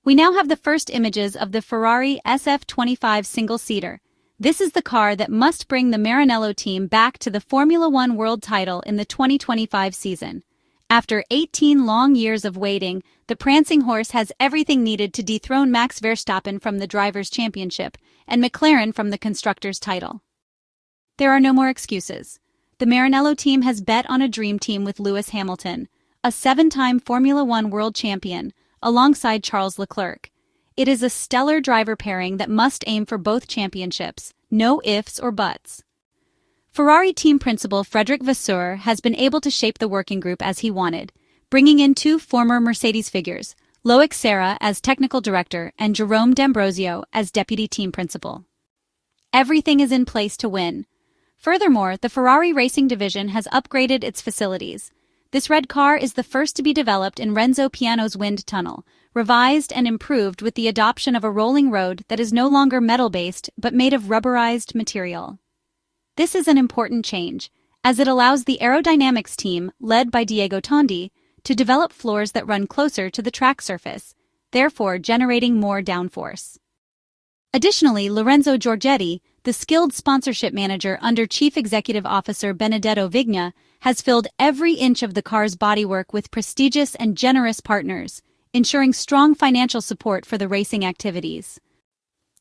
We now have the first images of the Ferrari SF-25 single-seater. This is the car that must bring the Maranello team back to the Formula One world title in the 2025 season. After 18 long years of waiting, the Prancing Horse has everything needed to dethrone Max Verstappen from the Drivers' Championship and McLaren from the Constructors' title. There are no more excuses. The Maranello team has bet on a dream team with Lewis Hamilton, a 7-time Formula One world champion, alongside Charles Leclerc. It is a stellar driver pairing that must aim for both championships, no ifs or buts. Ferrari team principal Frederic Vasseur has been able to shape the working group as he wanted, bringing in 2 former Mercedes figures, Loic Serra as technical director and Jérôme D'Ambrosio as deputy team principal. Everything is in place to win. Furthermore, the Ferrari racing division has upgraded its facilities. This red car is the first to be developed in Renzo Piano's wind tunnel, revised and improved with the adoption of a rolling road that is no longer metal-based but made of rubberized material. This is an important change, as it allows the Aerodynamics team, led by Diego Tondi, to develop floors that run closer to the track surface, therefore generating more downforce. Additionally, Lorenzo Giorgetti, the skilled sponsorship manager under Chief Executive Officer Benedetto Vigna, has filled every inch of the car's bodywork with prestigious and generous partners, ensuring strong financial support for the racing activities.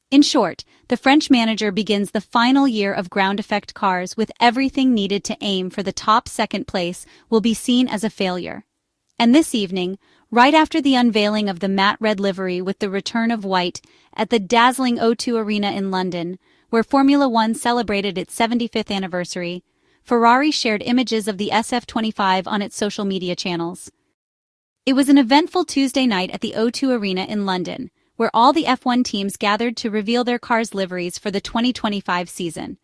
In short, the French manager begins the final year of ground effect cars with everything needed to aim for the top second place will be seen as a failure. And this evening, right after the unveiling of the matte red livery with the return of white at the dazzling O2 Arena in London, where Formula One celebrated its 75th anniversary, Ferrari shared images of the SF-25 on its social media channels. It was an eventful Tuesday night at the O2 Arena in London, where all the F1 teams gathered to reveal their cars' liveries for the 2025 season.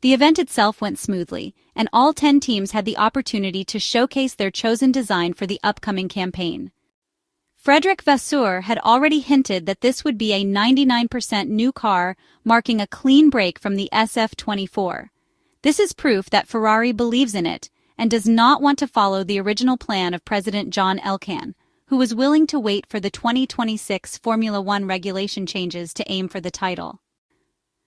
The event itself went smoothly, and all 10 teams had the opportunity to showcase their chosen design for the upcoming campaign. Frederic Vasseur had already hinted that this would be a 99% new car, marking a clean break from the SF-24. This is proof that Ferrari believes in it and does not want to follow the original plan of President John Elkann, who was willing to wait for the 2026 Formula One regulation changes to aim for the title.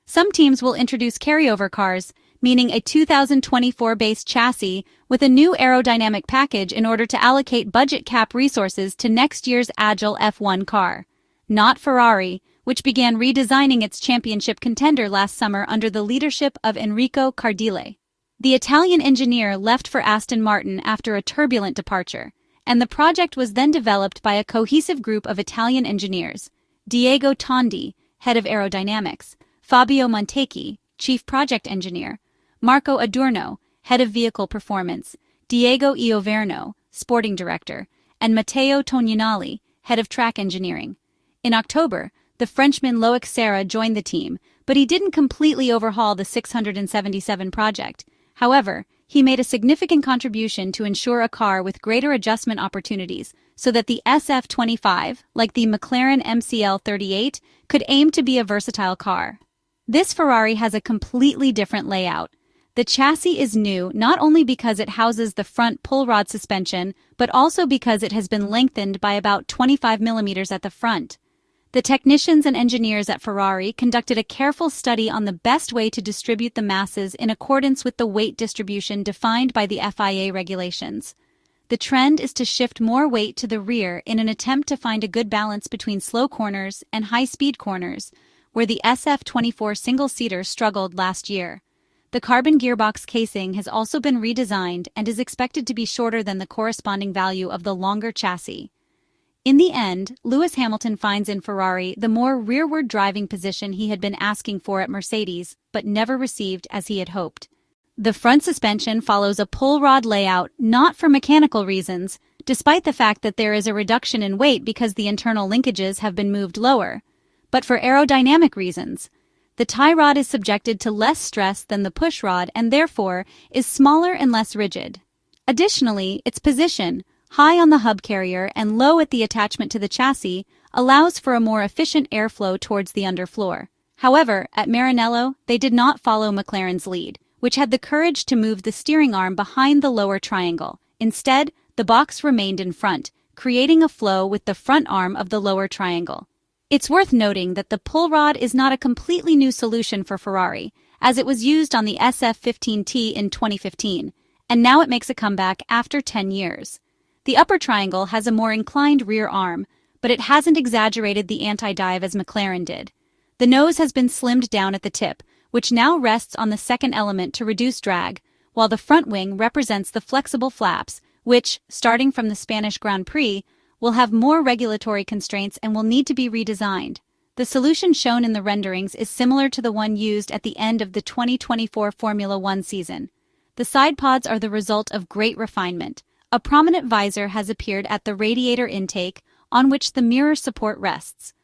Some teams will introduce carryover cars, meaning a 2024-based chassis with a new aerodynamic package in order to allocate budget cap resources to next year's agile F1 car. Not Ferrari, which began redesigning its championship contender last summer under the leadership of Enrico Cardile. The Italian engineer left for Aston Martin after a turbulent departure, and the project was then developed by a cohesive group of Italian engineers: Diego Tondi, head of aerodynamics, Fabio Montecchi, chief project engineer, Marco Adorno, head of vehicle performance, Diego Ioverno, sporting director, and Matteo Tognanelli, head of track engineering. In October, the Frenchman Loic Serra joined the team, but he didn't completely overhaul the 677 project. However, he made a significant contribution to ensure a car with greater adjustment opportunities so that the SF-25, like the McLaren MCL-38, could aim to be a versatile car. This Ferrari has a completely different layout. The chassis is new not only because it houses the front pull rod suspension, but also because it has been lengthened by about 25 millimeters at the front. The technicians and engineers at Ferrari conducted a careful study on the best way to distribute the masses in accordance with the weight distribution defined by the FIA regulations. The trend is to shift more weight to the rear in an attempt to find a good balance between slow corners and high-speed corners, where the SF-24 single-seater struggled last year. The carbon gearbox casing has also been redesigned and is expected to be shorter than the corresponding value of the longer chassis. In the end, Lewis Hamilton finds in Ferrari the more rearward driving position he had been asking for at Mercedes, but never received as he had hoped. The front suspension follows a pull rod layout not for mechanical reasons, despite the fact that there is a reduction in weight because the internal linkages have been moved lower, but for aerodynamic reasons. The tie rod is subjected to less stress than the push rod and therefore is smaller and less rigid. Additionally, its position, high on the hub carrier and low at the attachment to the chassis, allows for a more efficient airflow towards the underfloor. However, at Maranello, they did not follow McLaren's lead, which had the courage to move the steering arm behind the lower triangle. Instead, the box remained in front, creating a flow with the front arm of the lower triangle. It's worth noting that the pull rod is not a completely new solution for Ferrari, as it was used on the SF-15T in 2015, and now it makes a comeback after 10 years. The upper triangle has a more inclined rear arm, but it hasn't exaggerated the anti-dive as McLaren did. The nose has been slimmed down at the tip, which now rests on the second element to reduce drag, while the front wing represents the flexible flaps, which, starting from the Spanish Grand Prix, will have more regulatory constraints and will need to be redesigned. The solution shown in the renderings is similar to the one used at the end of the 2024 Formula One season. The side pods are the result of great refinement. A prominent visor has appeared at the radiator intake, on which the mirror support rests.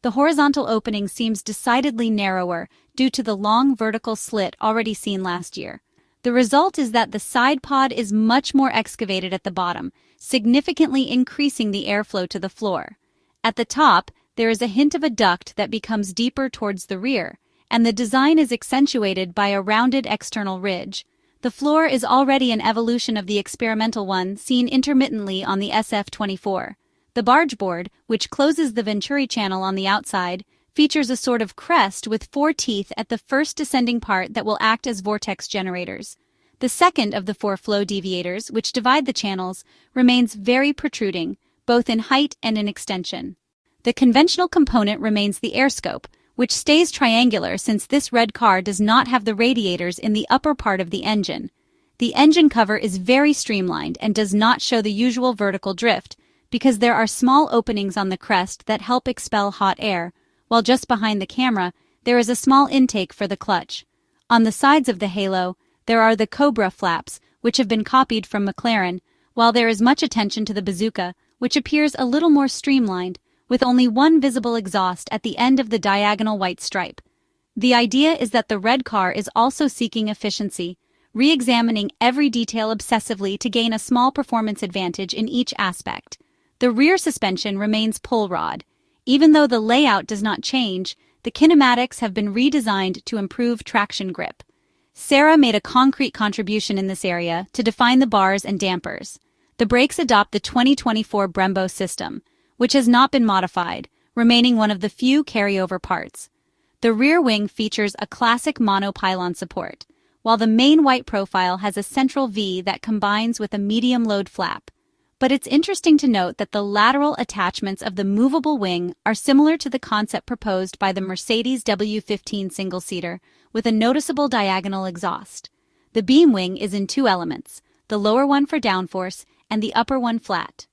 The horizontal opening seems decidedly narrower due to the long vertical slit already seen last year. The result is that the side pod is much more excavated at the bottom, significantly increasing the airflow to the floor. At the top, there is a hint of a duct that becomes deeper towards the rear, and the design is accentuated by a rounded external ridge. The floor is already an evolution of the experimental one seen intermittently on the SF-24. The barge board, which closes the Venturi channel on the outside, features a sort of crest with 4 teeth at the first descending part that will act as vortex generators. The second of the 4 flow deviators, which divide the channels, remains very protruding, both in height and in extension. The conventional component remains the airscope, which stays triangular since this red car does not have the radiators in the upper part of the engine. The engine cover is very streamlined and does not show the usual vertical drift, because there are small openings on the crest that help expel hot air, while just behind the camera, there is a small intake for the clutch. On the sides of the halo, there are the Cobra flaps, which have been copied from McLaren, while there is much attention to the bazooka, which appears a little more streamlined, with only one visible exhaust at the end of the diagonal white stripe. The idea is that the red car is also seeking efficiency, re-examining every detail obsessively to gain a small performance advantage in each aspect. The rear suspension remains pull rod. Even though the layout does not change, the kinematics have been redesigned to improve traction grip. Serra made a concrete contribution in this area to define the bars and dampers. The brakes adopt the 2024 Brembo system, which has not been modified, remaining one of the few carryover parts. The rear wing features a classic monopylon support, while the main white profile has a central V that combines with a medium-load flap. But it's interesting to note that the lateral attachments of the movable wing are similar to the concept proposed by the Mercedes W15 single-seater, with a noticeable diagonal exhaust. The beam wing is in 2 elements, the lower one for downforce and the upper one flat.